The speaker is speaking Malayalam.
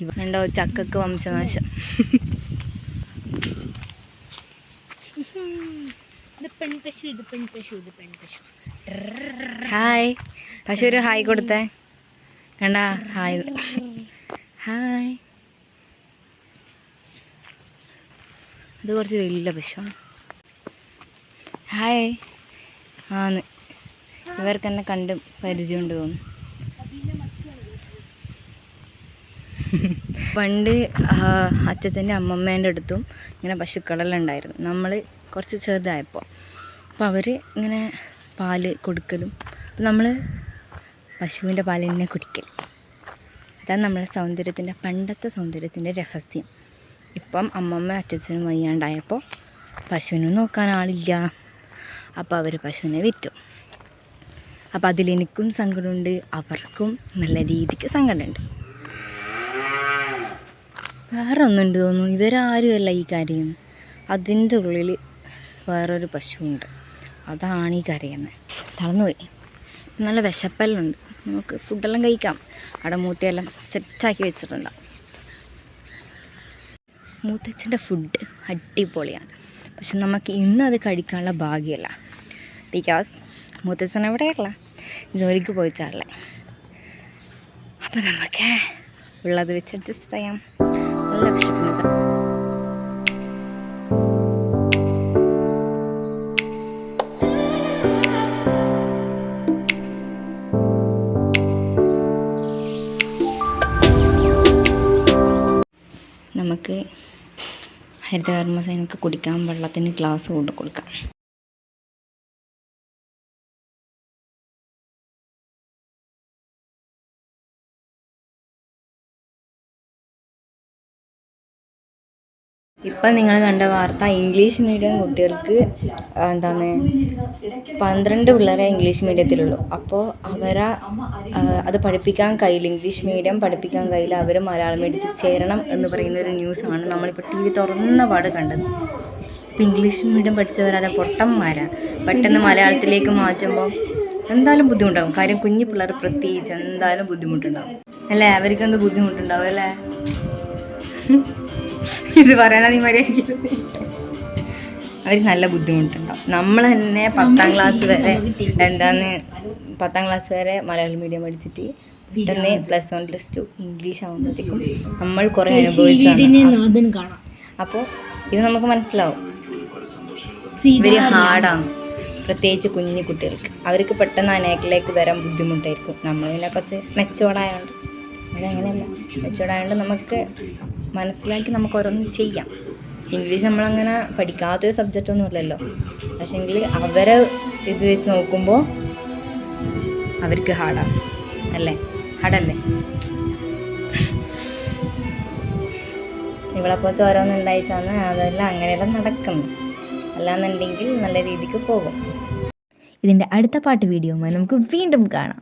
ഇവണ്ടോ ചക്കക്ക് വംശനാശം. ഹായ് പശു ഒരു ഹായ് കൊടുത്തേ കണ്ടാ ഹായ് ഹായ്. അത് കുറച്ച് വലിയ പശുവാണ്. ഹായ് ആന്ന് ഇവർക്ക് തന്നെ കണ്ട് പരിചയമുണ്ട് തോന്നുന്നു. പണ്ട് അച്ഛൻ്റെ അമ്മമ്മേൻ്റെ അടുത്തും ഇങ്ങനെ പശുക്കളെല്ലാം ഉണ്ടായിരുന്നു. നമ്മൾ കുറച്ച് ചെറുതായപ്പോൾ അപ്പോൾ അവർ ഇങ്ങനെ പാല് കൊടുക്കലും അപ്പോൾ നമ്മൾ പശുവിൻ്റെ പാൽ തന്നെ കുടിക്കൽ. അതാണ് നമ്മളെ സൗന്ദര്യത്തിൻ്റെ പണ്ടത്തെ സൗന്ദര്യത്തിൻ്റെ രഹസ്യം. ഇപ്പം അമ്മമ്മ അച്ഛനും വയ്യാണ്ടായപ്പോൾ പശുവിനെ നോക്കാൻ ആളില്ല. അപ്പോൾ അവർ പശുവിനെ വിറ്റു. അപ്പോൾ അതിലെനിക്കും സങ്കടമുണ്ട്, അവർക്കും നല്ല രീതിക്ക് സങ്കടമുണ്ട്. വേറെ ഒന്നുണ്ട് തോന്നുന്നു, ഇവരാരുമല്ല ഈ കാര്യം. അതിൻ്റെ ഉള്ളിൽ വേറൊരു പശുവുണ്ട്, അതാണ് ഈ കരയുന്നത്. തളർന്നുപോയി. നല്ല വിശപ്പെല്ലാം, നമുക്ക് ഫുഡെല്ലാം കഴിക്കാം. അവിടെ മൂത്തയെല്ലാം സെറ്റാക്കി വെച്ചിട്ടുണ്ടാവും. മൂത്തച്ഛൻ്റെ ഫുഡ് അടിപൊളിയാണ്. പക്ഷെ നമുക്ക് ഇന്ന് അത് കഴിക്കാനുള്ള ഭാഗ്യമല്ല. ബിക്കോസ് മൂത്തച്ഛൻ എവിടെയല്ല, ജോലിക്ക് പോയിച്ചാളെ. അപ്പം നമുക്ക് ഉള്ളത് വെച്ച് അഡ്ജസ്റ്റ് ചെയ്യാം. നല്ല വിശപ്പുണ്ട്. നമുക്ക് ഹരിതകർമ്മസേനക്ക് കുടിക്കാൻ വെള്ളത്തിന് ഗ്ലാസ് കൊണ്ട് കൊടുക്കാം. ഇപ്പം നിങ്ങൾ കണ്ട വാർത്ത, ഇംഗ്ലീഷ് മീഡിയം കുട്ടികൾക്ക് എന്താണ് 12 പിള്ളേരെ ഇംഗ്ലീഷ് മീഡിയത്തിലുള്ളൂ. അപ്പോൾ അത് പഠിപ്പിക്കാൻ കഴിയില്ല, ഇംഗ്ലീഷ് മീഡിയം പഠിപ്പിക്കാൻ കഴിയില്ല, അവർ മലയാളം മീഡിയത്തിൽ ചേരണം എന്ന് പറയുന്നൊരു ന്യൂസാണ് നമ്മളിപ്പോൾ TV തുറന്ന പാട് കണ്ടത്. ഇപ്പോൾ ഇംഗ്ലീഷ് മീഡിയം പഠിച്ചവരാരെ പൊട്ടന്മാരാണ്. പെട്ടെന്ന് മലയാളത്തിലേക്ക് മാറ്റുമ്പോൾ എന്തായാലും ബുദ്ധിമുട്ടാകും. കാര്യം കുഞ്ഞു പിള്ളേർ പ്രത്യേകിച്ച് എന്തായാലും ബുദ്ധിമുട്ടുണ്ടാകും അല്ലേ? അവർക്കെന്ത് ബുദ്ധിമുട്ടുണ്ടാവും അല്ലേ? ഇത് പറയണ നീ മര്യാദ, അവർക്ക് നല്ല ബുദ്ധിമുട്ടുണ്ടാവും. നമ്മൾ തന്നെ 10ാം ക്ലാസ് വരെ മലയാളം മീഡിയം പഠിച്ചിട്ട് പെട്ടെന്ന് +1 +2 ഇംഗ്ലീഷ് ആകുമ്പോഴത്തേക്കും നമ്മൾ കുറേ അനുഭവിച്ചാണ്. അപ്പോൾ ഇത് നമുക്ക് മനസ്സിലാവും, വെരി ഹാർഡാണ്. പ്രത്യേകിച്ച് കുഞ്ഞു കുട്ടികൾക്ക് അവർക്ക് പെട്ടെന്ന് അനേക്കിലേക്ക് വരാൻ ബുദ്ധിമുട്ടായിരിക്കും. നമ്മൾ പിന്നെ കുറച്ച് മെച്ചോർഡായതുകൊണ്ട്, അതങ്ങനെയല്ല, മെച്ചോർഡായതുകൊണ്ട് നമുക്ക് മനസ്സിലാക്കി നമുക്ക് ഓരോന്നും ചെയ്യാം. ഇംഗ്ലീഷ് നമ്മളങ്ങനെ പഠിക്കാത്തൊരു സബ്ജക്റ്റൊന്നും ഇല്ലല്ലോ. പക്ഷേങ്കിൽ അവരെ ഇത് വെച്ച് നോക്കുമ്പോൾ അവർക്ക് ഹാർഡാണ് അല്ലേ? ഹാർഡല്ലേ? ഇവളെപ്പോലത്തെ ഓരോന്നും ഉണ്ടായിട്ടാണ് അതെല്ലാം അങ്ങനെയെല്ലാം നടക്കുന്നത്. അല്ലാന്നുണ്ടെങ്കിൽ നല്ല രീതിക്ക് പോകും. ഇതിൻ്റെ അടുത്ത പാട്ട് വീഡിയോയുമായി നമുക്ക് വീണ്ടും കാണാം.